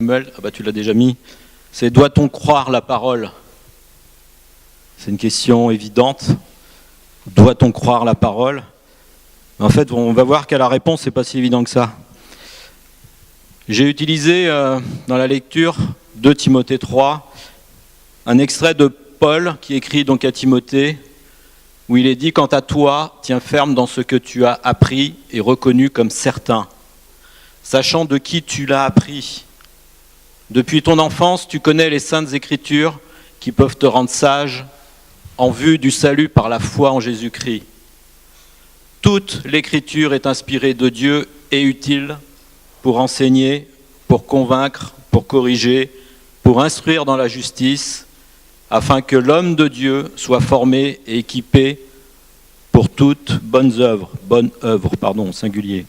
Samuel, ah bah tu l'as déjà mis, c'est doit-on croire la parole? C'est une question évidente. Doit-on croire la parole? En fait, on va voir qu'à la réponse, c'est pas si évident que ça. J'ai utilisé dans la lecture de Timothée 3 un extrait de Paul qui écrit donc à Timothée, où il est dit « Quant à toi, tiens ferme dans ce que tu as appris et reconnu comme certain, sachant de qui tu l'as appris. Depuis ton enfance, tu connais les saintes écritures qui peuvent te rendre sage en vue du salut par la foi en Jésus-Christ. Toute l'écriture est inspirée de Dieu et utile pour enseigner, pour convaincre, pour corriger, pour instruire dans la justice, afin que l'homme de Dieu soit formé et équipé pour toute bonne œuvre, singulier.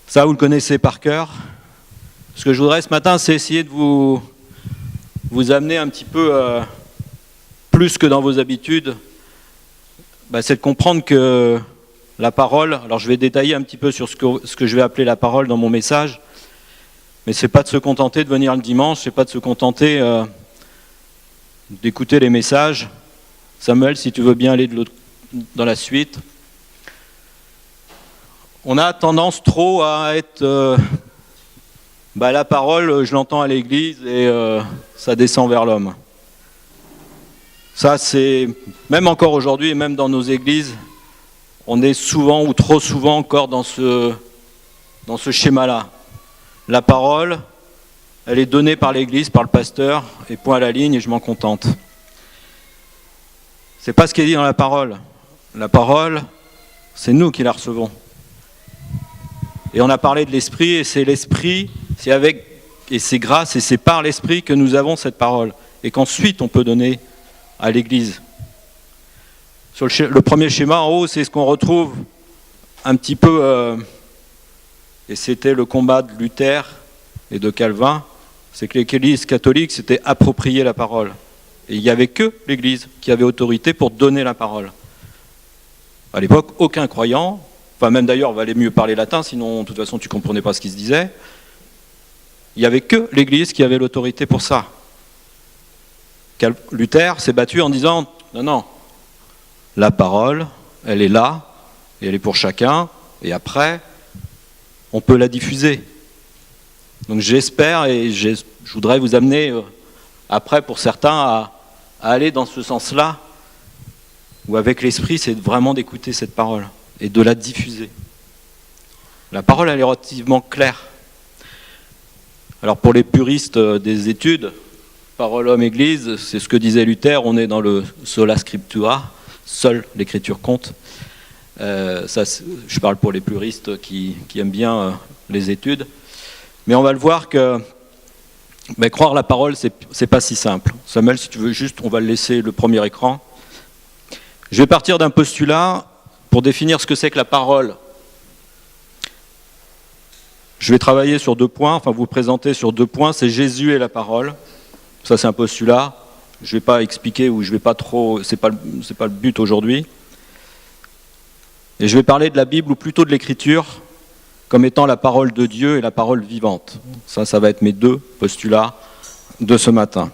Ça, vous le connaissez par cœur. Ce que je voudrais ce matin, c'est essayer de vous amener un petit peu, plus que dans vos habitudes, c'est de comprendre que la parole, alors je vais détailler un petit peu sur ce que je vais appeler la parole dans mon message, mais c'est pas de se contenter de venir le dimanche, c'est pas de se contenter d'écouter les messages. Samuel, si tu veux bien aller dans la suite. On a tendance trop à être... la parole, je l'entends à l'église et ça descend vers l'homme. Ça, c'est... Même encore aujourd'hui, et même dans nos églises, on est souvent ou trop souvent encore dans ce schéma-là. La parole, elle est donnée par l'église, par le pasteur, et point à la ligne, et je m'en contente. C'est pas ce qui est dit dans la parole. La parole, c'est nous qui la recevons. Et on a parlé de l'esprit, et c'est l'esprit, et c'est grâce, et c'est par l'esprit que nous avons cette parole. Et qu'ensuite on peut donner à l'église. Sur le premier schéma en haut, c'est ce qu'on retrouve un petit peu, et c'était le combat de Luther et de Calvin, c'est que l'église catholique s'était approprié la parole. Et il n'y avait que l'église qui avait autorité pour donner la parole. À l'époque, aucun croyant, enfin même d'ailleurs, il valait mieux parler latin, sinon de toute façon tu ne comprenais pas ce qui se disait. Il n'y avait que l'église qui avait l'autorité pour ça. Luther s'est battu en disant « Non, la parole, elle est là, et elle est pour chacun, et après, on peut la diffuser. » Donc j'espère, et je voudrais vous amener, après pour certains, à aller dans ce sens-là, où avec l'esprit, c'est vraiment d'écouter cette parole, et de la diffuser. La parole, elle est relativement claire. Alors pour les puristes des études, parole homme-église, c'est ce que disait Luther, on est dans le sola scriptura, seule l'écriture compte. Ça, je parle pour les puristes qui aiment bien les études. Mais on va le voir que croire la parole, c'est pas si simple. Samuel, si tu veux juste, on va le laisser le premier écran. Je vais partir d'un postulat pour définir ce que c'est que la parole. Je vais travailler sur 2 points, enfin vous présenter sur 2 points, c'est Jésus et la parole. Ça c'est un postulat, je ne vais pas expliquer ou je vais pas trop, c'est pas le but aujourd'hui. Et je vais parler de la Bible ou plutôt de l'Écriture comme étant la parole de Dieu et la parole vivante. Ça va être mes 2 postulats de ce matin.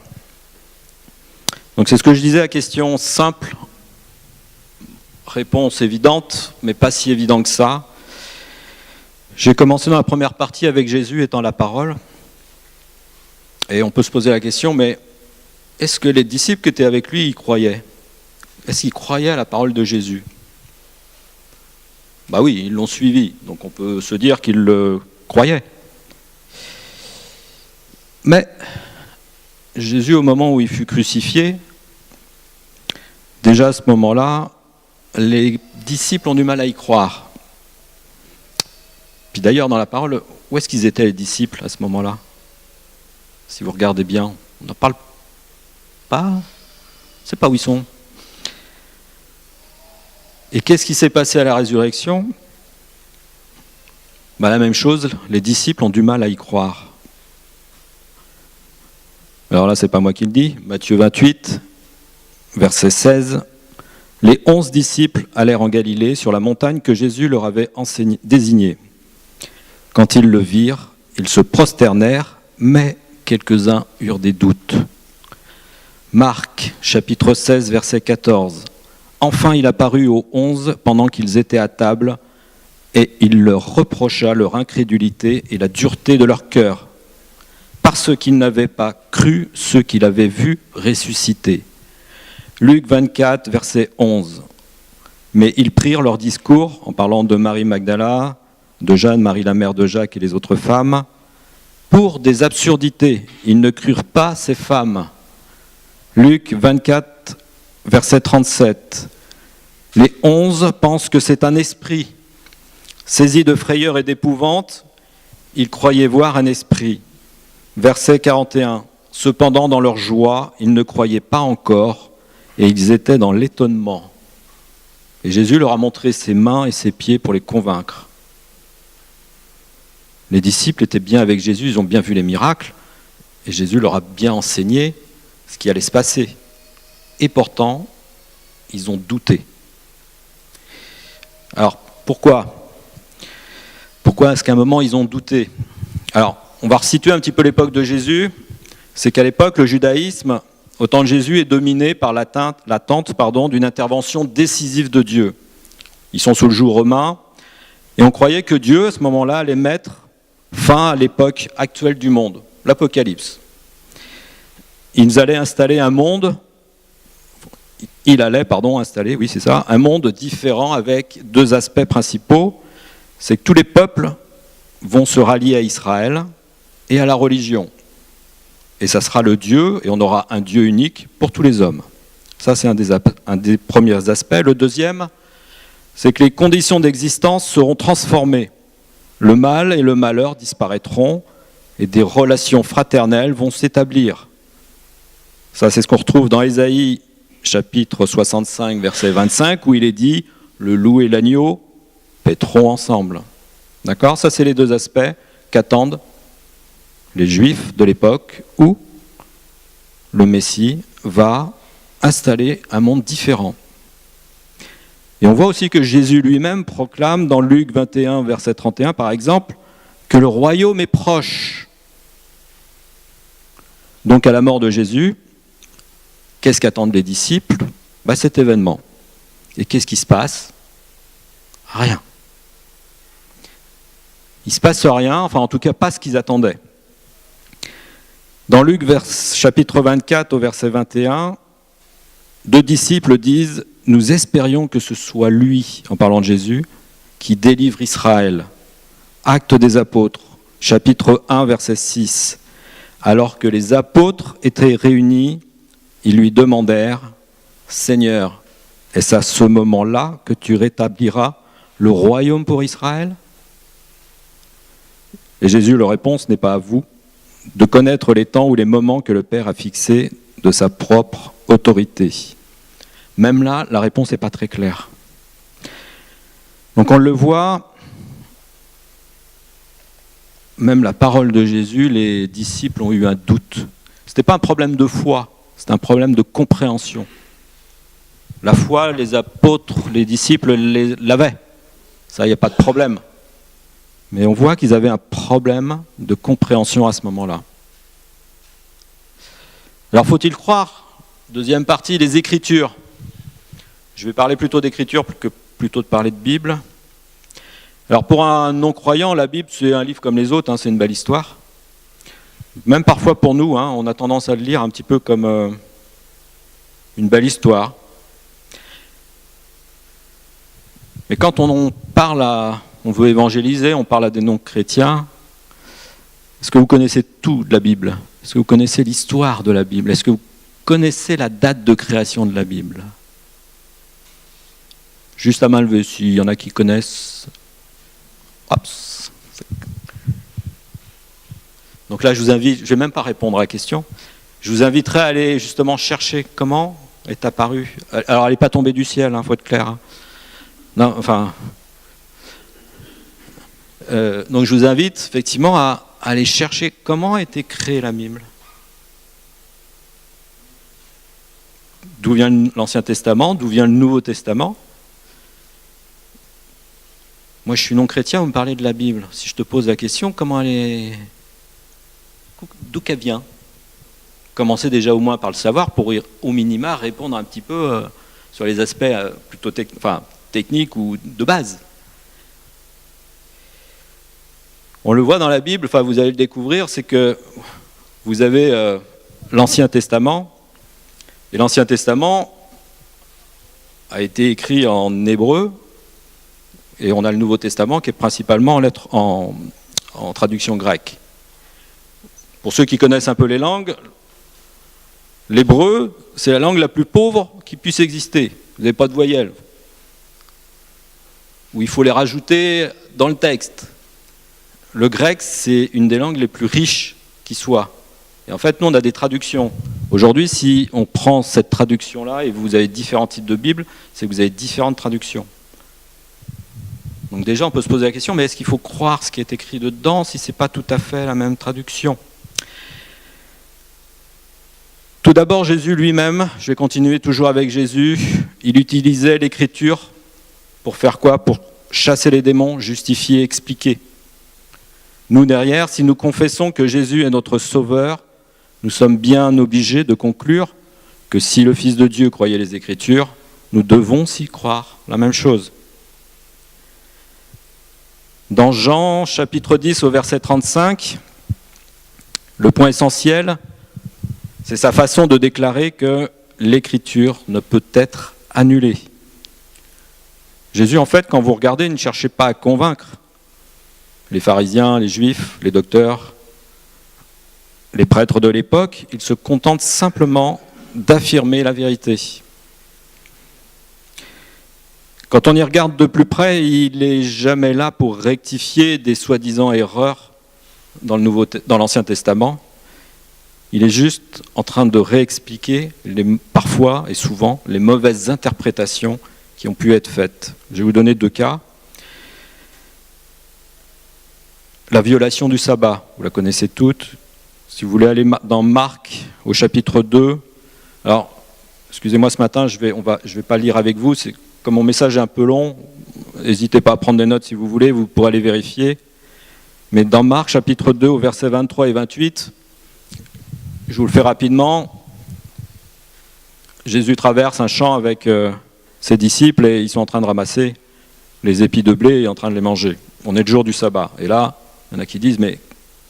Donc c'est ce que je disais, à question simple, réponse évidente, mais pas si évident que ça. J'ai commencé dans la première partie avec Jésus étant la parole. Et on peut se poser la question, mais est-ce que les disciples qui étaient avec lui, y croyaient? Est-ce qu'ils croyaient à la parole de Jésus? Oui, ils l'ont suivi, donc on peut se dire qu'ils le croyaient. Mais Jésus, au moment où il fut crucifié, déjà à ce moment-là, les disciples ont du mal à y croire. Puis d'ailleurs, dans la parole, où est-ce qu'ils étaient les disciples à ce moment-là? Si vous regardez bien, on n'en parle pas. On ne sait pas où ils sont. Et qu'est-ce qui s'est passé à la résurrection? La même chose, les disciples ont du mal à y croire. Alors là, c'est pas moi qui le dis. Matthieu 28, verset 16. Les 11 disciples allèrent en Galilée sur la montagne que Jésus leur avait désignée. Quand ils le virent, ils se prosternèrent mais quelques-uns eurent des doutes. Marc, chapitre 16, verset 14. Enfin, il apparut aux 11 pendant qu'ils étaient à table, et il leur reprocha leur incrédulité et la dureté de leur cœur, parce qu'ils n'avaient pas cru ceux qu'il avait vus ressusciter. Luc 24, verset 11. Mais ils prirent leur discours, en parlant de Marie Magdala, de Jeanne, Marie la mère de Jacques et les autres femmes, pour des absurdités. Ils ne crurent pas ces femmes. Luc 24, verset 37. Les 11 pensent que c'est un esprit. Saisis de frayeur et d'épouvante, ils croyaient voir un esprit. Verset 41. Cependant, dans leur joie, ils ne croyaient pas encore et ils étaient dans l'étonnement. Et Jésus leur a montré ses mains et ses pieds pour les convaincre. Les disciples étaient bien avec Jésus, ils ont bien vu les miracles, et Jésus leur a bien enseigné ce qui allait se passer. Et pourtant, ils ont douté. Alors, pourquoi est-ce qu'à un moment, ils ont douté? Alors, on va resituer un petit peu l'époque de Jésus. C'est qu'à l'époque, le judaïsme, au temps de Jésus, est dominé par l'attente d'une intervention décisive de Dieu. Ils sont sous le joug romain, et on croyait que Dieu, à ce moment-là, allait mettre fin à l'époque actuelle du monde, l'Apocalypse. Il allait installer un monde différent avec deux aspects principaux. C'est que tous les peuples vont se rallier à Israël et à la religion. Et ça sera le Dieu, et on aura un Dieu unique pour tous les hommes. Ça, c'est un des premiers aspects. Le deuxième, c'est que les conditions d'existence seront transformées. Le mal et le malheur disparaîtront, et des relations fraternelles vont s'établir. Ça, c'est ce qu'on retrouve dans Ésaïe, chapitre 65, verset 25, où il est dit « Le loup et l'agneau paîtront ensemble ». D'accord ? Ça, c'est les deux aspects qu'attendent les Juifs de l'époque où le Messie va installer un monde différent. Et on voit aussi que Jésus lui-même proclame dans Luc 21, verset 31, par exemple, que le royaume est proche. Donc à la mort de Jésus, qu'est-ce qu'attendent les disciples ? Cet événement. Et qu'est-ce qui se passe ? Rien. Il ne se passe rien, enfin en tout cas pas ce qu'ils attendaient. Dans Luc chapitre 24 au verset 21, deux disciples disent « Nous espérions que ce soit lui, en parlant de Jésus, qui délivre Israël. » Actes des apôtres, chapitre 1, verset 6. Alors que les apôtres étaient réunis, ils lui demandèrent « Seigneur, est-ce à ce moment-là que tu rétabliras le royaume pour Israël ?» Et Jésus leur répond « Ce n'est pas à vous de connaître les temps ou les moments que le Père a fixés de sa propre autorité. » Même là, la réponse n'est pas très claire. Donc on le voit, même la parole de Jésus, les disciples ont eu un doute. Ce n'était pas un problème de foi, c'était un problème de compréhension. La foi, les apôtres, les disciples l'avaient. Ça, il n'y a pas de problème. Mais on voit qu'ils avaient un problème de compréhension à ce moment-là. Alors faut-il croire ? Deuxième partie, les Écritures. Je vais parler plutôt d'Écriture que plutôt de parler de Bible. Alors pour un non-croyant, la Bible c'est un livre comme les autres, c'est une belle histoire. Même parfois pour nous, on a tendance à le lire un petit peu comme une belle histoire. Mais quand on veut évangéliser, on parle à des non-chrétiens, est-ce que vous connaissez tout de la Bible ? Est-ce que vous connaissez l'histoire de la Bible ? Est-ce que vous connaissez la date de création de la Bible ? Juste à main levée, s'il y en a qui connaissent. Hops. Donc là, je vous invite, je ne vais même pas répondre à la question, je vous inviterai à aller justement chercher comment est apparu. Alors, elle n'est pas tombée du ciel, faut être clair. Non, enfin. Donc, je vous invite effectivement à aller chercher comment a été créée la Bible. D'où vient l'Ancien Testament, d'où vient le Nouveau Testament. Moi, je suis non chrétien, vous me parlez de la Bible. Si je te pose la question, comment elle d'où qu'elle vient. Commencez déjà au moins par le savoir pour, au minima, répondre un petit peu sur les aspects plutôt techniques ou de base. On le voit dans la Bible, vous allez le découvrir, c'est que vous avez l'Ancien Testament, et l'Ancien Testament a été écrit en hébreu, et on a le Nouveau Testament qui est principalement en traduction grecque. Pour ceux qui connaissent un peu les langues, l'hébreu, c'est la langue la plus pauvre qui puisse exister. Vous n'avez pas de voyelles, où il faut les rajouter dans le texte. Le grec, c'est une des langues les plus riches qui soit. Et en fait, nous, on a des traductions. Aujourd'hui, si on prend cette traduction-là, et vous avez différents types de Bible, c'est que vous avez différentes traductions. Donc déjà, on peut se poser la question, mais est-ce qu'il faut croire ce qui est écrit dedans si ce n'est pas tout à fait la même traduction ? Tout d'abord, Jésus lui-même, je vais continuer toujours avec Jésus, il utilisait l'écriture pour faire quoi ? Pour chasser les démons, justifier, expliquer. Nous, derrière, si nous confessons que Jésus est notre Sauveur, nous sommes bien obligés de conclure que si le Fils de Dieu croyait les Écritures, nous devons s'y croire. La même chose. Dans Jean, chapitre 10, au verset 35, le point essentiel, c'est sa façon de déclarer que l'Écriture ne peut être annulée. Jésus, en fait, quand vous regardez, ne cherchez pas à convaincre les pharisiens, les juifs, les docteurs, les prêtres de l'époque, il se contente simplement d'affirmer la vérité. Quand on y regarde de plus près, il n'est jamais là pour rectifier des soi-disant erreurs dans l'Ancien Testament. Il est juste en train de réexpliquer parfois et souvent les mauvaises interprétations qui ont pu être faites. Je vais vous donner 2 cas. La violation du sabbat, vous la connaissez toutes. Si vous voulez aller dans Marc, au chapitre 2, alors, excusez-moi ce matin, je vais pas lire avec vous, comme mon message est un peu long, n'hésitez pas à prendre des notes si vous voulez, vous pourrez aller vérifier. Mais dans Marc, chapitre 2, au verset 23 et 28, je vous le fais rapidement, Jésus traverse un champ avec ses disciples et ils sont en train de ramasser les épis de blé et en train de les manger. On est le jour du sabbat. Et là, il y en a qui disent, mais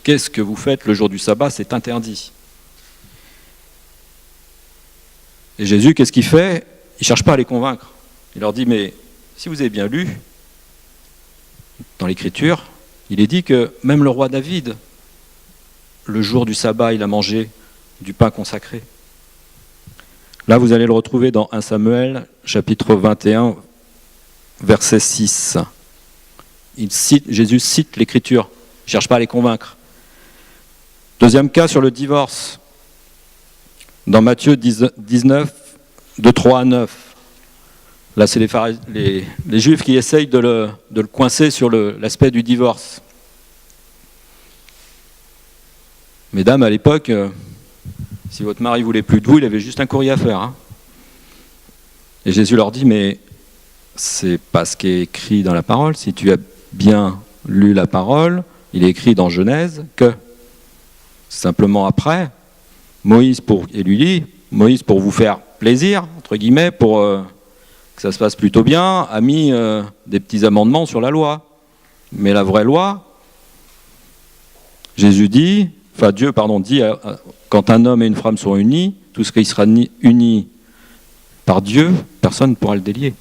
qu'est-ce que vous faites le jour du sabbat ? C'est interdit. Et Jésus, qu'est-ce qu'il fait ? Il ne cherche pas à les convaincre. Il leur dit, mais si vous avez bien lu, dans l'Écriture, il est dit que même le roi David, le jour du sabbat, il a mangé du pain consacré. Là, vous allez le retrouver dans 1 Samuel, chapitre 21, verset 6. Jésus cite l'Écriture. Il ne cherche pas à les convaincre. Deuxième cas sur le divorce. Dans Matthieu 19, de 3 à 9. Là, c'est les Juifs qui essayent de le coincer sur l'aspect du divorce. Mesdames, à l'époque, si votre mari ne voulait plus de vous, il avait juste un courrier à faire. Hein. Et Jésus leur dit, mais c'est pas ce qui est écrit dans la parole. Si tu as bien lu la parole, il est écrit dans Genèse que, simplement après, Moïse pour vous faire plaisir, entre guillemets, pour que ça se passe plutôt bien, a mis des petits amendements sur la loi. Mais la vraie loi, Dieu dit, quand un homme et une femme sont unis, tout ce qui sera uni par Dieu, personne ne pourra le délier.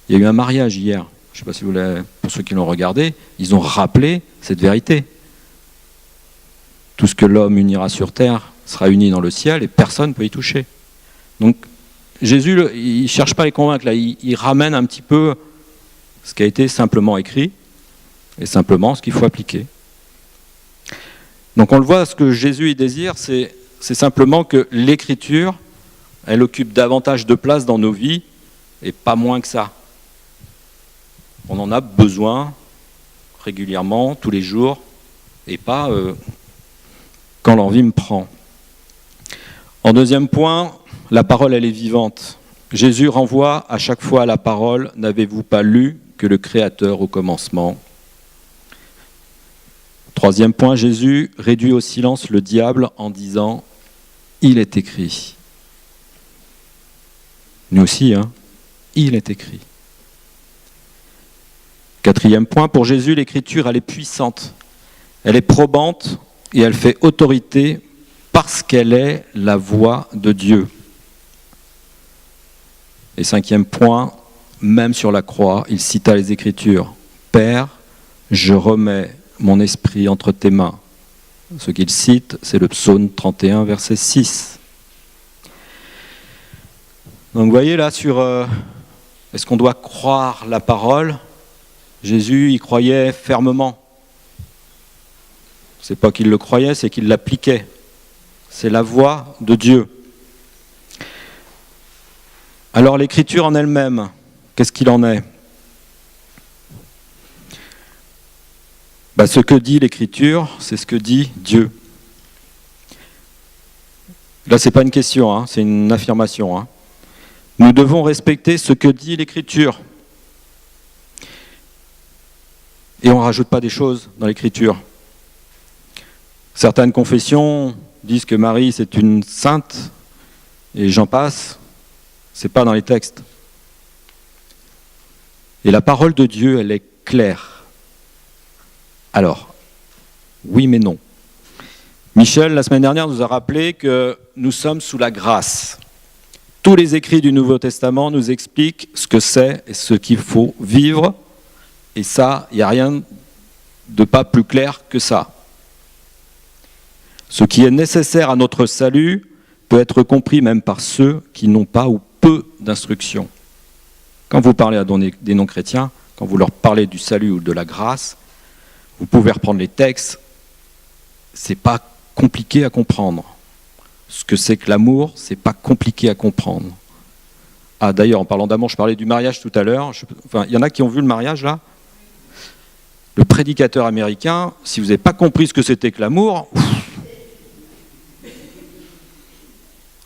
Il y a eu un mariage hier, je ne sais pas si vous l'avez, pour ceux qui l'ont regardé, ils ont rappelé cette vérité. Tout ce que l'homme unira sur terre sera uni dans le ciel et personne ne peut y toucher. Donc Jésus, il ne cherche pas à les convaincre, là, il ramène un petit peu ce qui a été simplement écrit et simplement ce qu'il faut appliquer. Donc on le voit, ce que Jésus il désire, c'est simplement que l'Écriture, elle occupe davantage de place dans nos vies et pas moins que ça. On en a besoin régulièrement, tous les jours, et pas quand l'envie me prend. En deuxième point, la parole, elle est vivante. Jésus renvoie à chaque fois à la parole. N'avez-vous pas lu que le Créateur au commencement ? Troisième point, Jésus réduit au silence le diable en disant « Il est écrit ». Nous aussi, hein, il est écrit. Quatrième point, pour Jésus, l'écriture, elle est puissante, elle est probante et elle fait autorité parce qu'elle est la voix de Dieu. Et cinquième point, même sur la croix, il cita les Écritures. « Père, je remets mon esprit entre tes mains ». Ce qu'il cite, c'est le psaume 31, verset 6. Donc vous voyez là sur est-ce qu'on doit croire la parole ? Jésus y croyait fermement. C'est pas qu'il le croyait, c'est qu'il l'appliquait. C'est la voix de Dieu. Alors l'écriture en elle-même, qu'est-ce qu'il en est ? Ce que dit l'écriture, c'est ce que dit Dieu. Là, c'est pas une question, hein, c'est une affirmation. Hein. Nous devons respecter ce que dit l'écriture. Et on ne rajoute pas des choses dans l'écriture. Certaines confessions disent que Marie, c'est une sainte, et j'en passe, c'est pas dans les textes. Et la parole de Dieu, elle est claire. Alors, oui mais non. Michel, la semaine dernière, nous a rappelé que nous sommes sous la grâce. Tous les écrits du Nouveau Testament nous expliquent ce que c'est et ce qu'il faut vivre. Et ça, il n'y a rien de pas plus clair que ça. Ce qui est nécessaire à notre salut peut être compris même par ceux qui n'ont pas ou peu d'instruction. Quand vous parlez à des non-chrétiens, quand vous leur parlez du salut ou de la grâce, vous pouvez reprendre les textes, c'est pas compliqué à comprendre. Ce que c'est que l'amour, c'est pas compliqué à comprendre. Ah d'ailleurs, en parlant d'amour, je parlais du mariage tout à l'heure. Il y en a qui ont vu le mariage là. Le prédicateur américain, si vous n'avez pas compris ce que c'était que l'amour,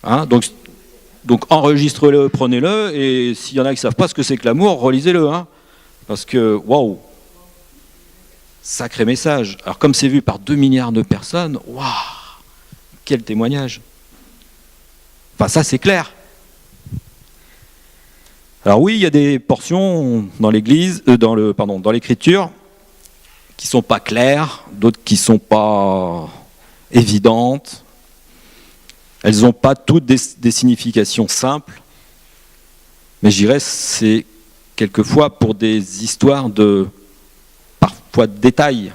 hein, donc enregistrez-le, prenez-le, et s'il y en a qui ne savent pas ce que c'est que l'amour, relisez-le. Hein, parce que, waouh, sacré message. Alors comme c'est vu par 2 milliards de personnes, waouh, quel témoignage. Enfin ça c'est clair. Alors oui, il y a des portions dans l'Église, dans l'Écriture, qui ne sont pas claires, d'autres qui ne sont pas évidentes. Elles n'ont pas toutes des significations simples, mais je dirais c'est quelquefois pour des histoires parfois de détails.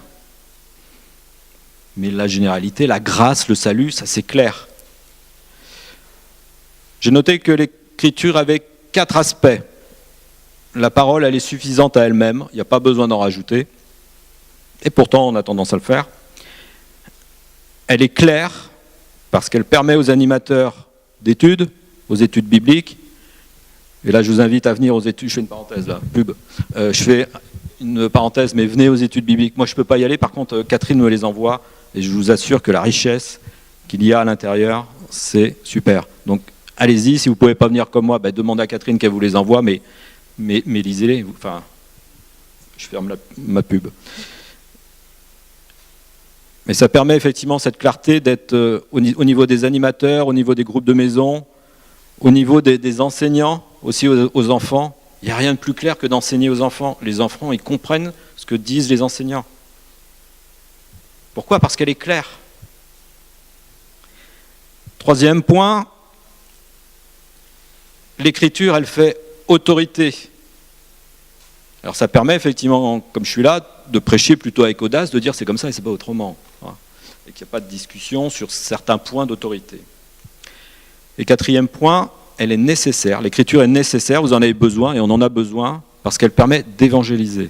Mais la généralité, la grâce, le salut, ça c'est clair. J'ai noté que l'Écriture avait 4 aspects. La parole, elle est suffisante à elle-même, il n'y a pas besoin d'en rajouter. Et pourtant, on a tendance à le faire. Elle est claire, parce qu'elle permet aux animateurs d'études, aux études bibliques, et là je vous invite à venir aux études, je fais une parenthèse là, pub, je fais une parenthèse, mais venez aux études bibliques. Moi je ne peux pas y aller, par contre Catherine me les envoie, et je vous assure que la richesse qu'il y a à l'intérieur, c'est super. Donc allez-y, si vous ne pouvez pas venir comme moi, demandez à Catherine qu'elle vous les envoie, mais lisez-les, enfin, je ferme ma pub. Mais ça permet effectivement cette clarté d'être au niveau des animateurs, au niveau des groupes de maison, au niveau des enseignants, aussi aux enfants. Il n'y a rien de plus clair que d'enseigner aux enfants. Les enfants, ils comprennent ce que disent les enseignants. Pourquoi ? Parce qu'elle est claire. Troisième point, l'écriture, elle fait autorité. Alors ça permet effectivement, comme je suis là, de prêcher plutôt avec audace, de dire c'est comme ça et c'est pas autrement. Et qu'il n'y a pas de discussion sur certains points d'autorité. Et quatrième point, elle est nécessaire, l'écriture est nécessaire, vous en avez besoin et on en a besoin parce qu'elle permet d'évangéliser.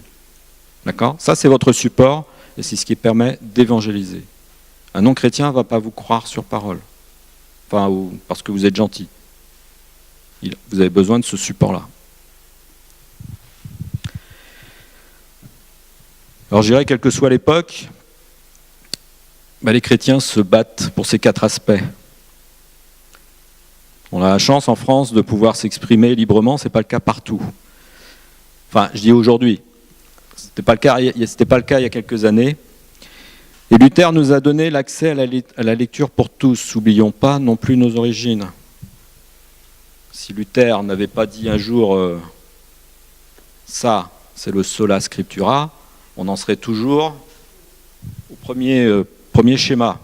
D'accord ? Ça c'est votre support et c'est ce qui permet d'évangéliser. Un non-chrétien ne va pas vous croire sur parole, enfin, parce que vous êtes gentil. Vous avez besoin de ce support-là. Alors je dirais, quelle que soit l'époque, les chrétiens se battent pour ces 4 aspects. On a la chance en France de pouvoir s'exprimer librement, ce n'est pas le cas partout. Enfin, je dis aujourd'hui, ce n'était pas le cas il y a quelques années. Et Luther nous a donné l'accès à la lecture pour tous. N'oublions pas non plus nos origines. Si Luther n'avait pas dit un jour ça, c'est le sola scriptura, on en serait toujours au premier schéma.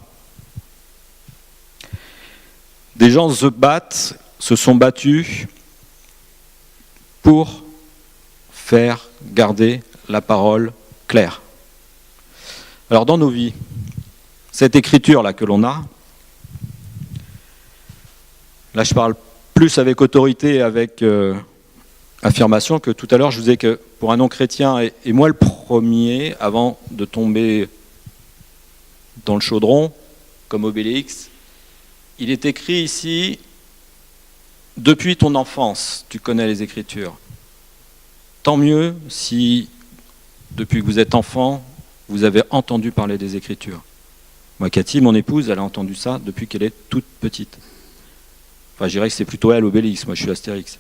Des gens se sont battus pour faire garder la parole claire. Alors dans nos vies, cette écriture-là que l'on a, là je parle plus avec autorité et avec affirmation que tout à l'heure je vous ai que pour un non-chrétien, et moi le premier, avant de tomber dans le chaudron, comme Obélix, il est écrit ici, depuis ton enfance, tu connais les Écritures. Tant mieux si, depuis que vous êtes enfant, vous avez entendu parler des Écritures. Moi, Cathy, mon épouse, elle a entendu ça depuis qu'elle est toute petite. Enfin, je dirais que c'est plutôt elle, Obélix, moi je suis Astérix.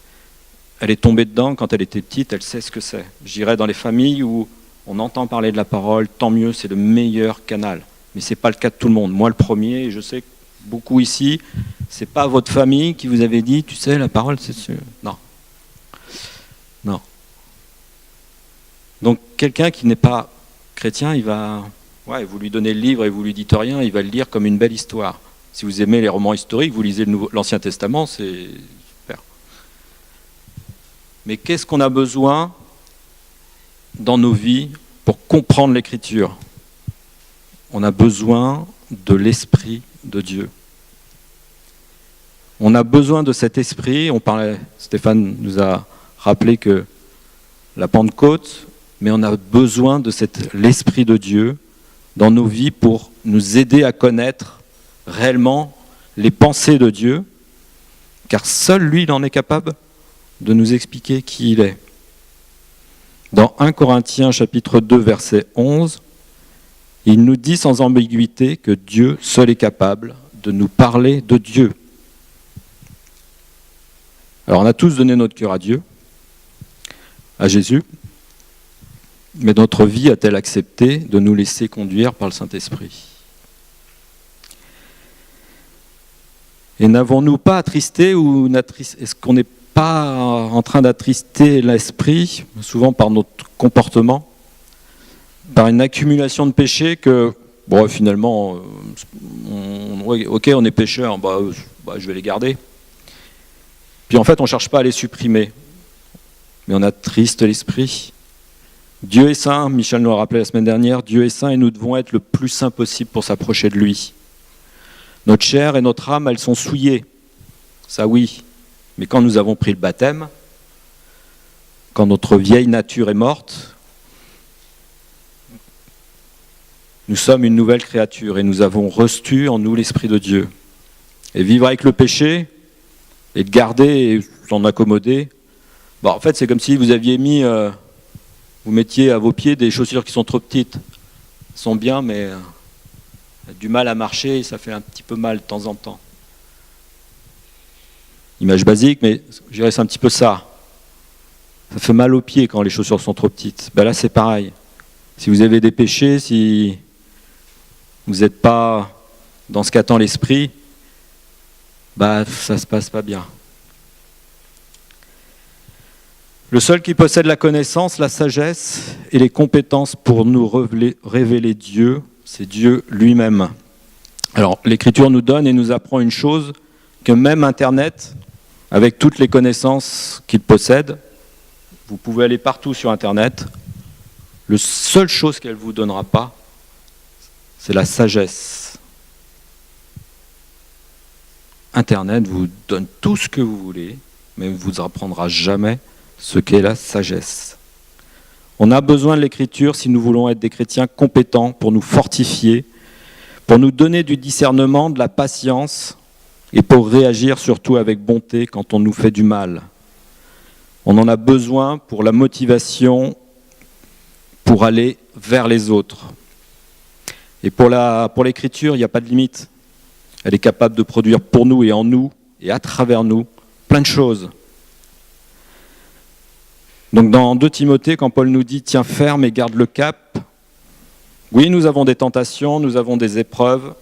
Elle est tombée dedans quand elle était petite, elle sait ce que c'est. Je dirais dans les familles où on entend parler de la parole, tant mieux, c'est le meilleur canal. Mais ce n'est pas le cas de tout le monde. Moi, le premier, et je sais que beaucoup ici, c'est pas votre famille qui vous avait dit, tu sais, la parole, c'est sûr. Non. Non. Donc, quelqu'un qui n'est pas chrétien, vous lui donnez le livre et vous lui dites rien, il va le lire comme une belle histoire. Si vous aimez les romans historiques, vous lisez l'Ancien Testament, c'est super. Mais qu'est-ce qu'on a besoin dans nos vies pour comprendre l'Écriture ? On a besoin de l'Esprit de Dieu. On a besoin de cet esprit. Stéphane nous a rappelé que la Pentecôte, mais on a besoin de l'Esprit de Dieu dans nos vies pour nous aider à connaître réellement les pensées de Dieu, car seul lui, il en est capable de nous expliquer qui il est. Dans 1 Corinthiens chapitre 2, verset 11, il nous dit sans ambiguïté que Dieu seul est capable de nous parler de Dieu. Alors on a tous donné notre cœur à Dieu, à Jésus, mais notre vie a-t-elle accepté de nous laisser conduire par le Saint-Esprit ? Et n'avons-nous pas attristé est-ce qu'on n'est pas en train d'attrister l'esprit, souvent par notre comportement, par une accumulation de péchés que, finalement, on est pécheur, je vais les garder. Puis en fait, on ne cherche pas à les supprimer, mais on attriste l'esprit. Dieu est saint, Michel nous l'a rappelé la semaine dernière, Dieu est saint et nous devons être le plus saint possible pour s'approcher de lui. Notre chair et notre âme, elles sont souillées, ça oui, mais quand nous avons pris le baptême, quand notre vieille nature est morte, nous sommes une nouvelle créature et nous avons reçu en nous l'Esprit de Dieu. Et vivre avec le péché et de garder et s'en accommoder, en fait c'est comme si vous aviez vous mettiez à vos pieds des chaussures qui sont trop petites. Elles sont bien, mais du mal à marcher et ça fait un petit peu mal de temps en temps. Image basique, mais je dirais c'est un petit peu ça. Ça fait mal aux pieds quand les chaussures sont trop petites. Là c'est pareil. Si vous avez des péchés, si vous n'êtes pas dans ce qu'attend l'esprit, ça ne se passe pas bien. Le seul qui possède la connaissance, la sagesse et les compétences pour nous révéler Dieu, c'est Dieu lui-même. Alors, l'Écriture nous donne et nous apprend une chose, que même Internet, avec toutes les connaissances qu'il possède, vous pouvez aller partout sur Internet, la seule chose qu'elle ne vous donnera pas, c'est la sagesse. Internet vous donne tout ce que vous voulez, mais ne vous apprendra jamais ce qu'est la sagesse. On a besoin de l'Écriture si nous voulons être des chrétiens compétents pour nous fortifier, pour nous donner du discernement, de la patience et pour réagir surtout avec bonté quand on nous fait du mal. On en a besoin pour la motivation, pour aller vers les autres. Et pour l'Écriture, il n'y a pas de limite. Elle est capable de produire pour nous et en nous et à travers nous plein de choses. Donc dans 2 Timothée, quand Paul nous dit « Tiens ferme et garde le cap », Oui, nous avons des tentations, nous avons des épreuves.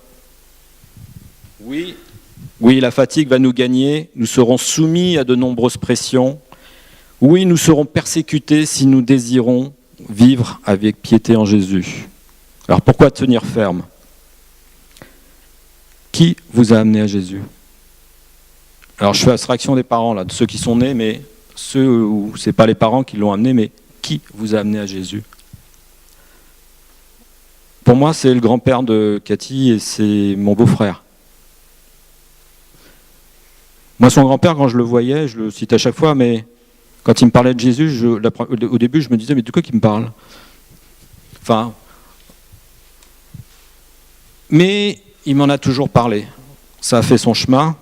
Oui, la fatigue va nous gagner, nous serons soumis à de nombreuses pressions. Oui, nous serons persécutés si nous désirons vivre avec piété en Jésus. Alors pourquoi tenir ferme? Qui vous a amené à Jésus? Alors je fais abstraction des parents, là, de ceux qui sont nés, mais ceux où ce n'est pas les parents qui l'ont amené, mais qui vous a amené à Jésus? Pour moi, c'est le grand-père de Cathy et c'est mon beau-frère. Moi, son grand-père, quand je le voyais, je le cite à chaque fois, mais quand il me parlait de Jésus, au début, je me disais, mais de quoi qu'il me parle? Enfin, mais il m'en a toujours parlé. Ça a fait son chemin.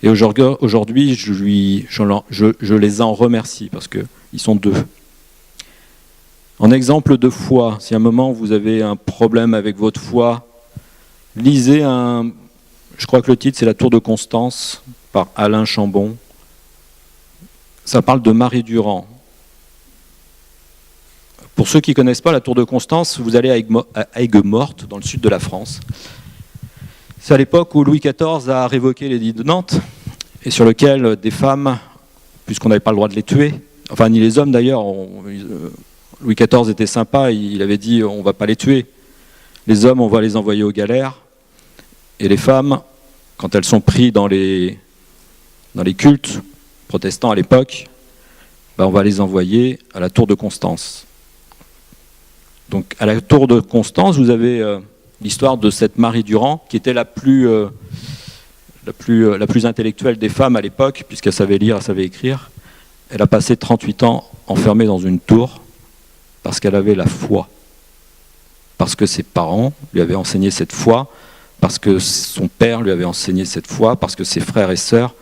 Et aujourd'hui, je les en remercie parce qu'ils sont deux. En exemple de foi, si à un moment vous avez un problème avec votre foi, lisez je crois que le titre c'est La Tour de Constance par Alain Chambon. Ça parle de Marie Durand. Pour ceux qui ne connaissent pas la Tour de Constance, vous allez à Aigues-Mortes, dans le sud de la France. C'est à l'époque où Louis XIV a révoqué l'édit de Nantes, et sur lequel des femmes, puisqu'on n'avait pas le droit de les tuer, enfin ni les hommes d'ailleurs, Louis XIV était sympa, il avait dit on ne va pas les tuer. Les hommes, on va les envoyer aux galères, et les femmes, quand elles sont prises dans les cultes protestants à l'époque, on va les envoyer à la Tour de Constance. Donc à la Tour de Constance, vous avez l'histoire de cette Marie Durand, qui était la plus intellectuelle des femmes à l'époque, puisqu'elle savait lire, elle savait écrire. Elle a passé 38 ans enfermée dans une tour, parce qu'elle avait la foi. Parce que ses parents lui avaient enseigné cette foi, parce que son père lui avait enseigné cette foi, parce que ses frères et sœurs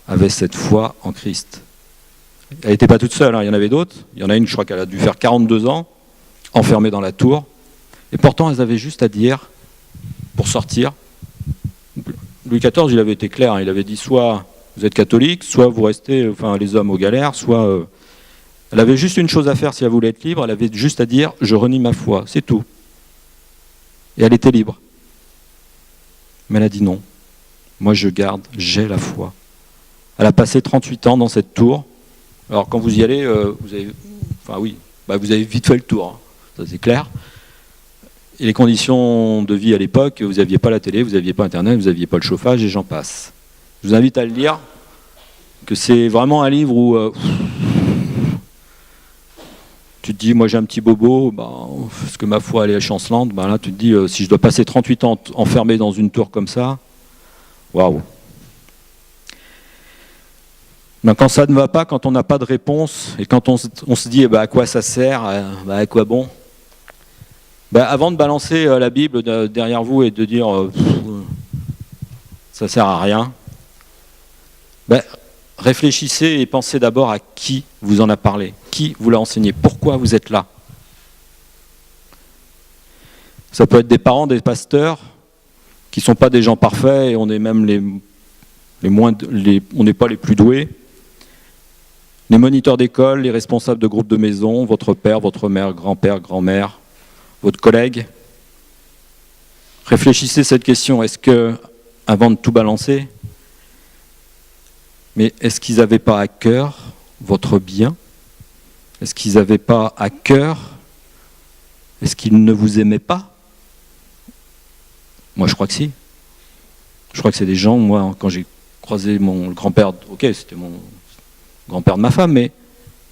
avaient cette foi en Christ. Elle n'était pas toute seule, hein, il y en avait d'autres. Il y en a une, je crois qu'elle a dû faire 42 ans, enfermée dans la tour. Et pourtant, elles avaient juste à dire, pour sortir. Louis XIV, il avait été clair, hein, il avait dit soit vous êtes catholique, soit vous restez, les hommes aux galères, soit... Elle avait juste une chose à faire si elle voulait être libre, elle avait juste à dire « je renie ma foi », c'est tout. Et elle était libre. Mais elle a dit non. Moi je garde, j'ai la foi. Elle a passé 38 ans dans cette tour. Alors quand vous y allez, vous avez vite fait le tour, hein, ça c'est clair. Et les conditions de vie à l'époque, vous n'aviez pas la télé, vous n'aviez pas Internet, vous n'aviez pas le chauffage et j'en passe. Je vous invite à le lire, que c'est vraiment un livre où... tu te dis, moi j'ai un petit bobo, parce que ma foi elle est chancelante, là tu te dis, si je dois passer 38 ans enfermé dans une tour comme ça, waouh. Quand ça ne va pas, quand on n'a pas de réponse, et quand on se dit, à quoi ça sert, à quoi bon, avant de balancer la Bible derrière vous et de dire, ça sert à rien, réfléchissez et pensez d'abord à qui vous en a parlé, qui vous l'a enseigné, pourquoi vous êtes là. Ça peut être des parents, des pasteurs, qui ne sont pas des gens parfaits, et on est même on n'est pas les plus doués. Les moniteurs d'école, les responsables de groupes de maison, votre père, votre mère, grand-père, grand-mère, votre collègue. Réfléchissez à cette question, est-ce que, avant de tout balancer, mais est-ce qu'ils n'avaient pas à cœur votre bien? Est-ce qu'ils n'avaient pas à cœur? Est-ce qu'ils ne vous aimaient pas? Moi, je crois que si. Je crois que c'est des gens, moi, quand j'ai croisé le grand-père, ok, c'était mon grand-père de ma femme, mais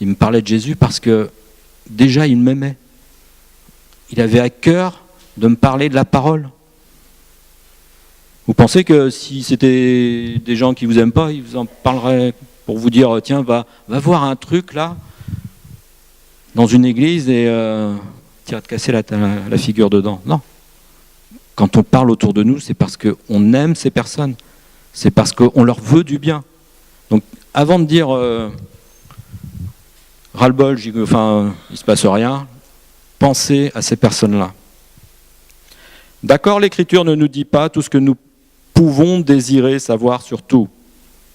il me parlait de Jésus parce que, déjà, il m'aimait. Il avait à cœur de me parler de la parole. Vous pensez que si c'était des gens qui ne vous aiment pas, ils vous en parleraient pour vous dire tiens, va voir un truc là, dans une église et tu vas te casser la figure dedans. Non. Quand on parle autour de nous, c'est parce qu'on aime ces personnes. C'est parce qu'on leur veut du bien. Donc avant de dire ras-le-bol, il ne se passe rien, pensez à ces personnes-là. D'accord, l'Écriture ne nous dit pas tout ce que nous pouvons désirer savoir sur tout.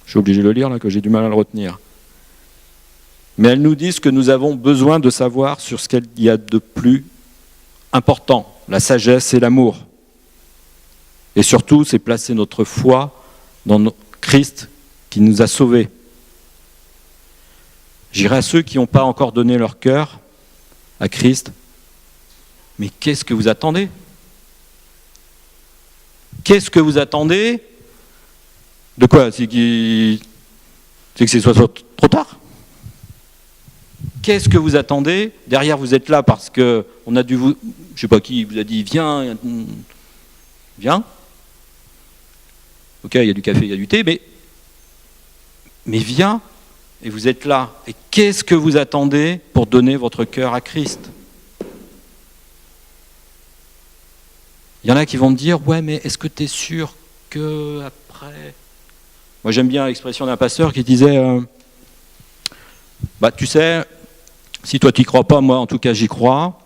Je suis obligé de le lire là, que j'ai du mal à le retenir. mais elles nous disent que nous avons besoin de savoir sur ce qu'il y a de plus important, la sagesse et l'amour. Et surtout, c'est placer notre foi dans Christ qui nous a sauvés. J'irai à ceux qui n'ont pas encore donné leur cœur à Christ. Mais qu'est-ce que vous attendez ? Qu'est-ce que vous attendez ? De quoi ? C'est que ce soit trop tard ? Qu'est-ce que vous attendez ? Derrière, vous êtes là parce qu'on a dû vous... Je ne sais pas qui vous a dit, viens. Ok, il y a du café, il y a du thé, mais viens, et vous êtes là. Et qu'est-ce que vous attendez pour donner votre cœur à Christ ? Il y en a qui vont me dire, ouais, mais est-ce que tu es sûr que après... Moi, j'aime bien l'expression d'un pasteur qui disait, tu sais, si toi tu n'y crois pas, moi en tout cas j'y crois.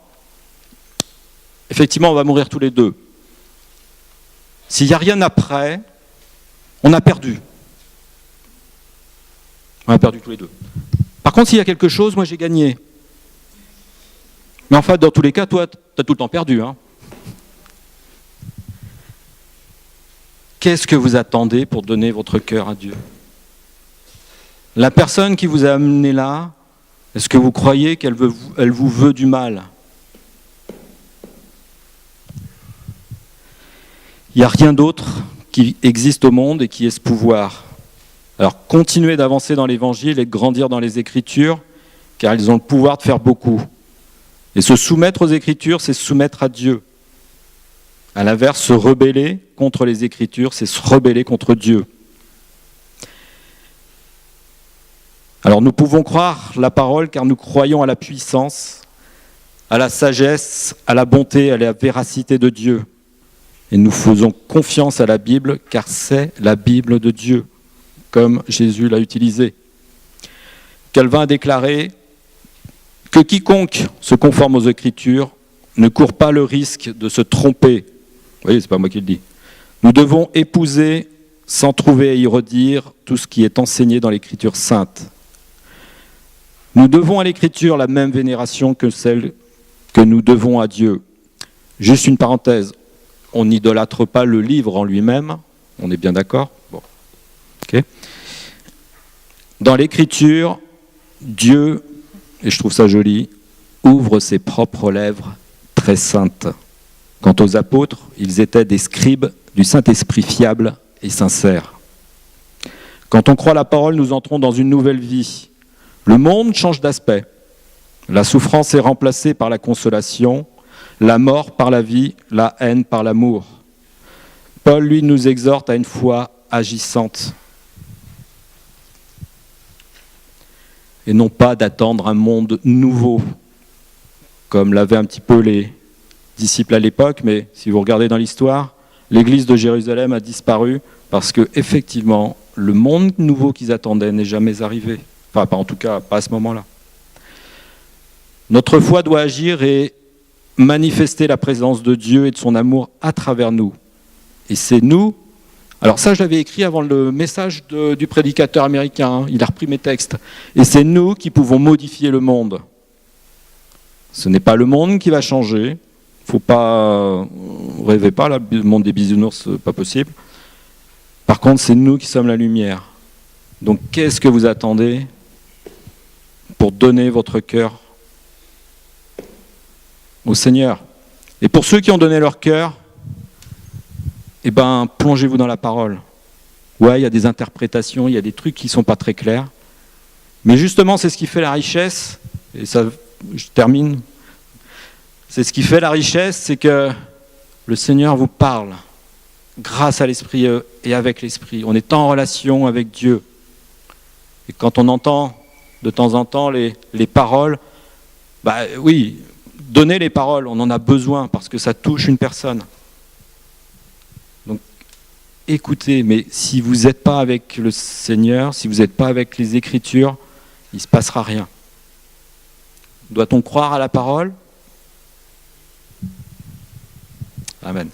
Effectivement, on va mourir tous les deux. S'il n'y a rien après, on a perdu. On a perdu tous les deux. Par contre, s'il y a quelque chose, moi j'ai gagné. Mais en fait, dans tous les cas, toi, tu as tout le temps perdu. Hein. Qu'est-ce que vous attendez pour donner votre cœur à Dieu ? La personne qui vous a amené là, est-ce que vous croyez qu'elle vous veut du mal ? Il n'y a rien d'autre qui existe au monde et qui ait ce pouvoir. Alors continuez d'avancer dans l'Évangile et de grandir dans les Écritures, car ils ont le pouvoir de faire beaucoup. Et se soumettre aux Écritures, c'est se soumettre à Dieu. À l'inverse, se rebeller contre les Écritures, c'est se rebeller contre Dieu. Alors nous pouvons croire la parole car nous croyons à la puissance, à la sagesse, à la bonté, à la véracité de Dieu. Et nous faisons confiance à la Bible car c'est la Bible de Dieu, comme Jésus l'a utilisé. Calvin a déclaré que quiconque se conforme aux Écritures ne court pas le risque de se tromper. Vous voyez, c'est pas moi qui le dis. Nous devons épouser, sans trouver à y redire, tout ce qui est enseigné dans l'Écriture sainte. Nous devons à l'Écriture la même vénération que celle que nous devons à Dieu. Juste une parenthèse, on n'idolâtre pas le livre en lui-même, on est bien d'accord ? Bon. Okay. Dans l'Écriture, Dieu, et je trouve ça joli, ouvre ses propres lèvres très saintes. Quant aux apôtres, ils étaient des scribes du Saint-Esprit fiables et sincères. Quand on croit la parole, nous entrons dans une nouvelle vie. Le monde change d'aspect. La souffrance est remplacée par la consolation, la mort par la vie, la haine par l'amour. Paul, lui, nous exhorte à une foi agissante. Et non pas d'attendre un monde nouveau, comme l'avaient un petit peu les disciples à l'époque, mais si vous regardez dans l'histoire, l'église de Jérusalem a disparu parce que, effectivement, le monde nouveau qu'ils attendaient n'est jamais arrivé. Enfin, en tout cas, pas à ce moment-là. Notre foi doit agir et manifester la présence de Dieu et de son amour à travers nous. Et c'est nous... Alors ça, je l'avais écrit avant le message du prédicateur américain, hein, il a repris mes textes. Et c'est nous qui pouvons modifier le monde. Ce n'est pas le monde qui va changer. Faut pas... Rêvez pas, là, le monde des bisounours, pas possible. Par contre, c'est nous qui sommes la lumière. Donc, qu'est-ce que vous attendez pour donner votre cœur au Seigneur? Et pour ceux qui ont donné leur cœur, plongez-vous dans la parole. Ouais, il y a des interprétations, il y a des trucs qui ne sont pas très clairs. Mais justement, c'est ce qui fait la richesse. Et ça, je termine. C'est ce qui fait la richesse, c'est que le Seigneur vous parle grâce à l'Esprit et avec l'Esprit. On est en relation avec Dieu. Et quand on entend de temps en temps les paroles, oui, donner les paroles, on en a besoin parce que ça touche une personne. Donc, écoutez, mais si vous n'êtes pas avec le Seigneur, si vous n'êtes pas avec les Écritures, il ne se passera rien. Doit-on croire à la parole ? Amen.